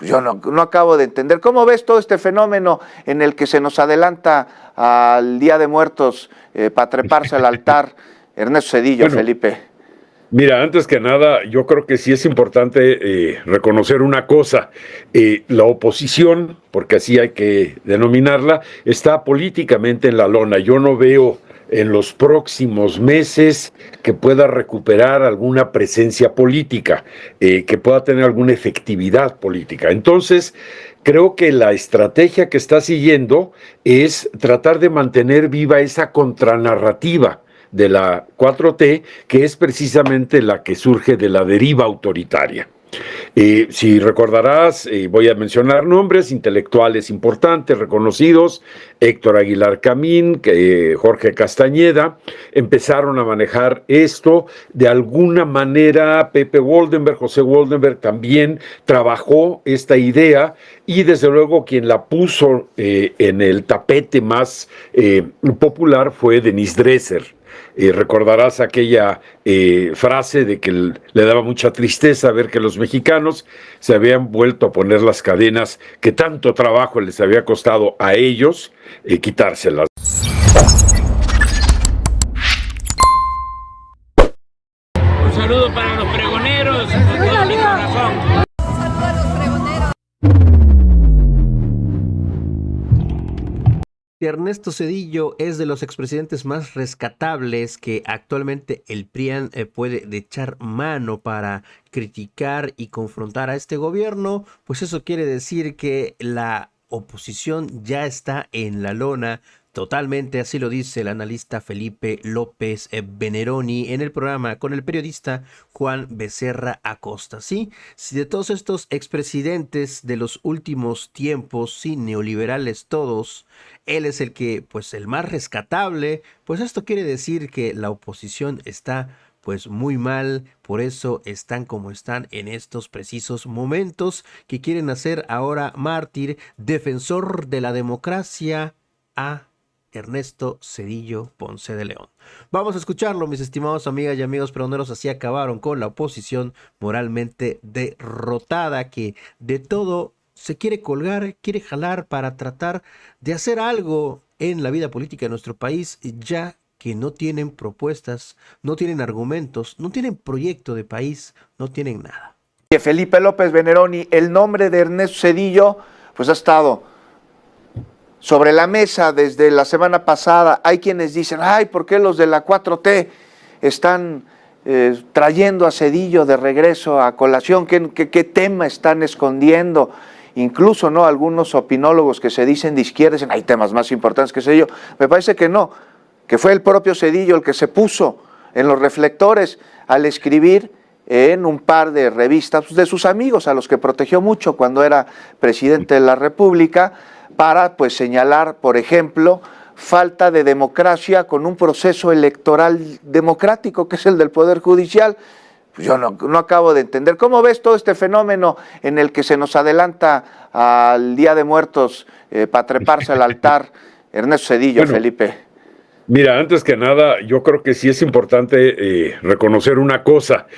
Pues yo no acabo de entender. ¿Cómo ves todo este fenómeno en el que se nos adelanta al Día de Muertos para treparse al altar Ernesto Zedillo, Bueno, Felipe? mira, antes que nada, yo creo que sí es importante reconocer una cosa. La oposición, porque así hay que denominarla, está políticamente en la lona. Yo no veo en los próximos meses que pueda recuperar alguna presencia política, que pueda tener alguna efectividad política. Entonces, creo que la estrategia que está siguiendo es tratar de mantener viva esa contranarrativa de la 4T, que es precisamente la que surge de la deriva autoritaria. Si recordarás, voy a mencionar nombres intelectuales importantes, reconocidos: Héctor Aguilar Camín, Jorge Castañeda, empezaron a manejar esto. De alguna manera, Pepe Woldenberg, José Woldenberg también trabajó esta idea, y desde luego quien la puso en el tapete más popular fue Denise Dresser. Recordarás aquella frase de que le daba mucha tristeza ver que los mexicanos se habían vuelto a poner las cadenas que tanto trabajo les había costado a ellos quitárselas. Un saludo para los pregoneros, con todo mi corazón. Ernesto Zedillo es de los expresidentes más rescatables que actualmente el PRIAN puede echar mano para criticar y confrontar a este gobierno. Pues eso quiere decir que la oposición ya está en la lona. Totalmente, así lo dice el analista Felipe López Veneroni en el programa con el periodista Juan Becerra Acosta. Sí, si de todos estos expresidentes de los últimos tiempos, sí, neoliberales todos, él es el que, pues, el más rescatable. Pues esto quiere decir que la oposición está pues muy mal, por eso están como están en estos precisos momentos, que quieren hacer ahora mártir, defensor de la democracia, a Ernesto Zedillo Ponce de León. Vamos a escucharlo, mis estimados amigas y amigos pregoneros. Así acabaron con la oposición moralmente derrotada, que de todo se quiere colgar, quiere jalar para tratar de hacer algo en la vida política de nuestro país, ya que no tienen propuestas, no tienen argumentos, no tienen proyecto de país, no tienen nada. Felipe López Veneroni, el nombre de Ernesto Zedillo pues ha estado sobre la mesa desde la semana pasada. Hay quienes dicen, ay, ¿por qué los de la 4T están trayendo a Zedillo de regreso a colación? ¿Qué tema están escondiendo? Incluso, ¿no?, algunos opinólogos que se dicen de izquierda dicen, hay temas más importantes que Zedillo. Me parece que no, que fue el propio Zedillo el que se puso en los reflectores al escribir en un par de revistas de sus amigos, a los que protegió mucho cuando era presidente de la República, para pues señalar, por ejemplo, falta de democracia con un proceso electoral democrático, que es el del Poder Judicial. Pues yo no acabo de entender. ¿Cómo ves todo este fenómeno en el que se nos adelanta al Día de Muertos para treparse al altar Ernesto Zedillo, Bueno, Felipe? Mira, antes que nada, yo creo que sí es importante reconocer una cosa.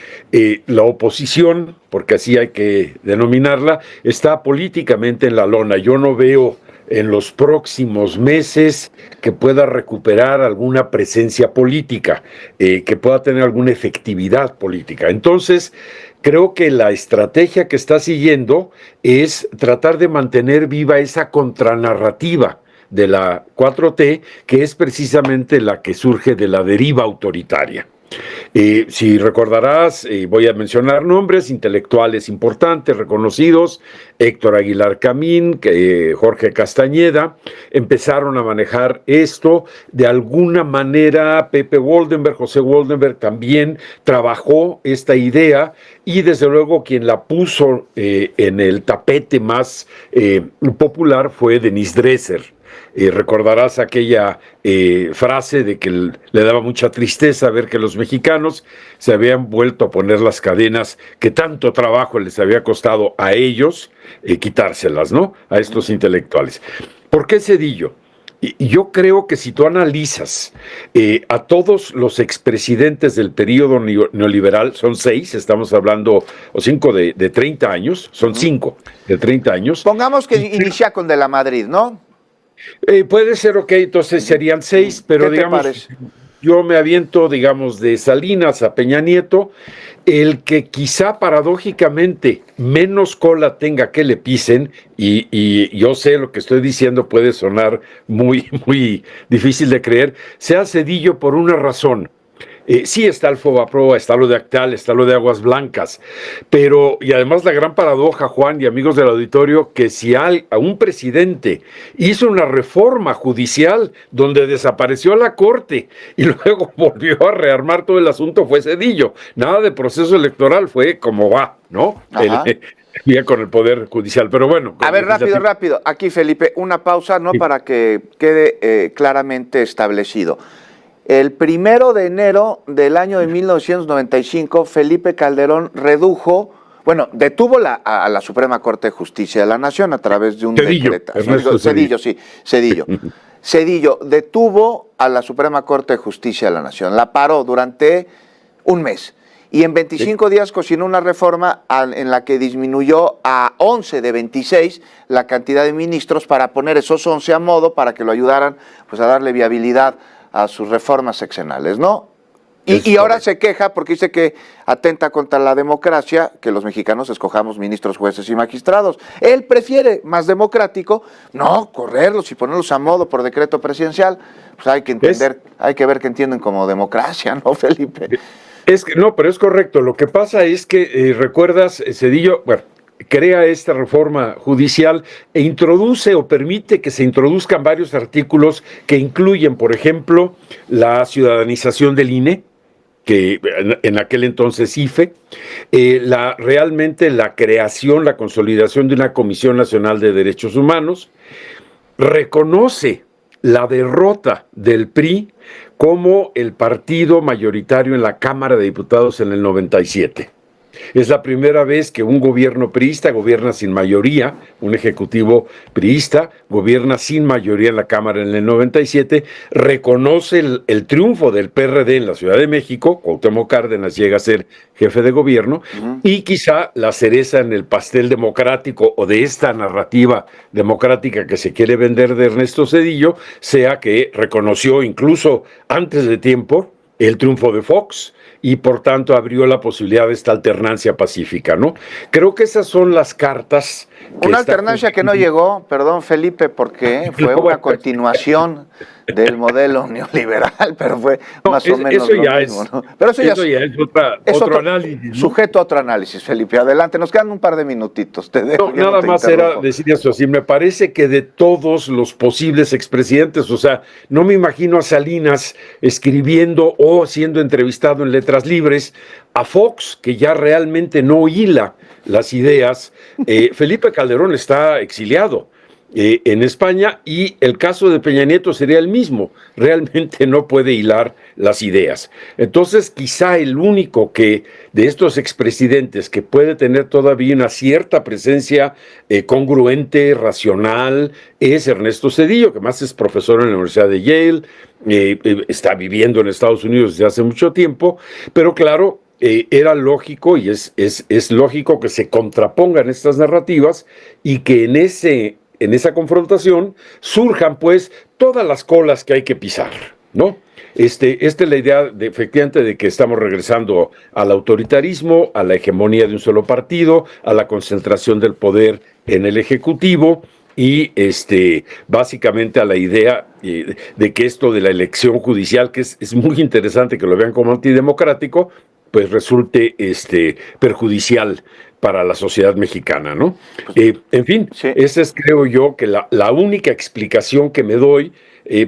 La oposición, porque así hay que denominarla, está políticamente en la lona. Yo no veo en los próximos meses que pueda recuperar alguna presencia política, que pueda tener alguna efectividad política. Entonces, creo que la estrategia que está siguiendo es tratar de mantener viva esa contranarrativa de la 4T, que es precisamente la que surge de la deriva autoritaria. Si recordarás, voy a mencionar nombres intelectuales importantes, reconocidos: Héctor Aguilar Camín, Jorge Castañeda, empezaron a manejar esto. De alguna manera, Pepe Woldenberg, José Woldenberg también trabajó esta idea, y desde luego quien la puso en el tapete más popular fue Denise Dresser. Recordarás aquella frase de que le daba mucha tristeza ver que los mexicanos se habían vuelto a poner las cadenas que tanto trabajo les había costado a ellos quitárselas, ¿no?, a estos intelectuales. ¿Por qué Zedillo? Y yo creo que si tú analizas a todos los expresidentes del periodo neoliberal, son 6, estamos hablando, o 5 de 30 años, son 5 de 30 años. Pongamos que inicia con De la Madrid, ¿no? Puede ser, ok, entonces serían 6, pero ¿Qué te digamos, parece? yo me aviento, digamos, de Salinas a Peña Nieto, el que quizá paradójicamente menos cola tenga que le pisen, y yo sé lo que estoy diciendo puede sonar muy, muy difícil de creer, sea Zedillo por una razón. Sí está el Fobaproa, está lo de Actal, está lo de Aguas Blancas, pero, y además la gran paradoja, Juan y amigos del auditorio, que si a un presidente hizo una reforma judicial donde desapareció la Corte y luego volvió a rearmar todo el asunto, fue Zedillo. Nada de proceso electoral, fue como va, ¿no? Bien con el Poder Judicial, pero bueno. A ver, rápido. Aquí, Felipe, una pausa, ¿no? Sí. Para que quede claramente establecido. El 1 de enero del año de 1995, Felipe Calderón detuvo a la Suprema Corte de Justicia de la Nación a través de un decreto. Cedillo. Cedillo detuvo a la Suprema Corte de Justicia de la Nación, la paró durante un mes. Y en 25 días cocinó una reforma en la que disminuyó a 11 de 26 la cantidad de ministros para poner esos 11 a modo para que lo ayudaran pues, a darle viabilidad a sus reformas sexenales, ¿no? Y ahora se queja porque dice que atenta contra la democracia que los mexicanos escojamos ministros, jueces y magistrados. Él prefiere, más democrático, no correrlos y ponerlos a modo por decreto presidencial. Pues hay que entender, hay que ver que entienden como democracia, ¿no, Felipe? No, pero es correcto. Lo que pasa es que, recuerdas, Zedillo, bueno, crea esta reforma judicial e introduce o permite que se introduzcan varios artículos que incluyen, por ejemplo, la ciudadanización del INE, que en aquel entonces IFE, realmente la creación, la consolidación de una Comisión Nacional de Derechos Humanos, reconoce la derrota del PRI como el partido mayoritario en la Cámara de Diputados en el 97. Es la primera vez que un gobierno priista gobierna sin mayoría, un ejecutivo priista gobierna sin mayoría en la Cámara en el 97, reconoce el triunfo del PRD en la Ciudad de México, Cuauhtémoc Cárdenas llega a ser jefe de gobierno, y quizá la cereza en el pastel democrático o de esta narrativa democrática que se quiere vender de Ernesto Zedillo, sea que reconoció incluso antes de tiempo el triunfo de Fox, y por tanto abrió la posibilidad de esta alternancia pacífica, ¿no? Creo que esas son las cartas. Una alternancia que no llegó, perdón Felipe, porque fue una continuación del modelo neoliberal, pero fue más o menos eso lo ya mismo, es, ¿no? Pero eso ya es otro análisis, ¿no? Sujeto a otro análisis, Felipe. Adelante, nos quedan un par de minutitos. Te dejo, nada más era decir eso, así me parece que de todos los posibles expresidentes, o sea, no me imagino a Salinas escribiendo o siendo entrevistado en Letras Libres, a Fox, que ya realmente no hila las ideas. Felipe Calderón está exiliado en España y el caso de Peña Nieto sería el mismo, realmente no puede hilar las ideas. Entonces quizá el único que de estos expresidentes que puede tener todavía una cierta presencia congruente, racional, es Ernesto Zedillo, que más es profesor en la Universidad de Yale, está viviendo en Estados Unidos desde hace mucho tiempo, pero claro, era lógico y es lógico que se contrapongan estas narrativas y que en esa confrontación surjan pues todas las colas que hay que pisar, ¿no? Esta es la idea efectivamente de que estamos regresando al autoritarismo, a la hegemonía de un solo partido, a la concentración del poder en el Ejecutivo y básicamente a la idea de que esto de la elección judicial, que es muy interesante que lo vean como antidemocrático, pues resulte perjudicial para la sociedad mexicana, ¿no? En fin, sí. Esa es, creo yo, que la única explicación que me doy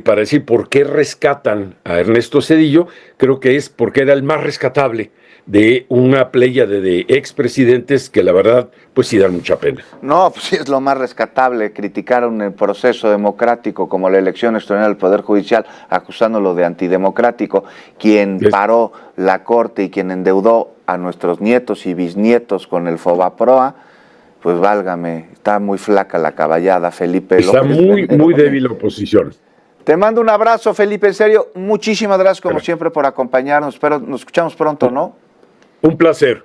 para decir por qué rescatan a Ernesto Zedillo, creo que es porque era el más rescatable de una pléyade de expresidentes que la verdad, pues sí dan mucha pena. No, pues sí es lo más rescatable, criticaron el proceso democrático como la elección extraordinaria del Poder Judicial, acusándolo de antidemocrático, quien paró la Corte y quien endeudó a nuestros nietos y bisnietos con el Fobaproa, pues válgame, está muy flaca la caballada, Felipe. Está muy débil la oposición. Te mando un abrazo, Felipe, en serio, muchísimas gracias como siempre por acompañarnos. Espero nos escuchamos pronto, ¿no? Un placer.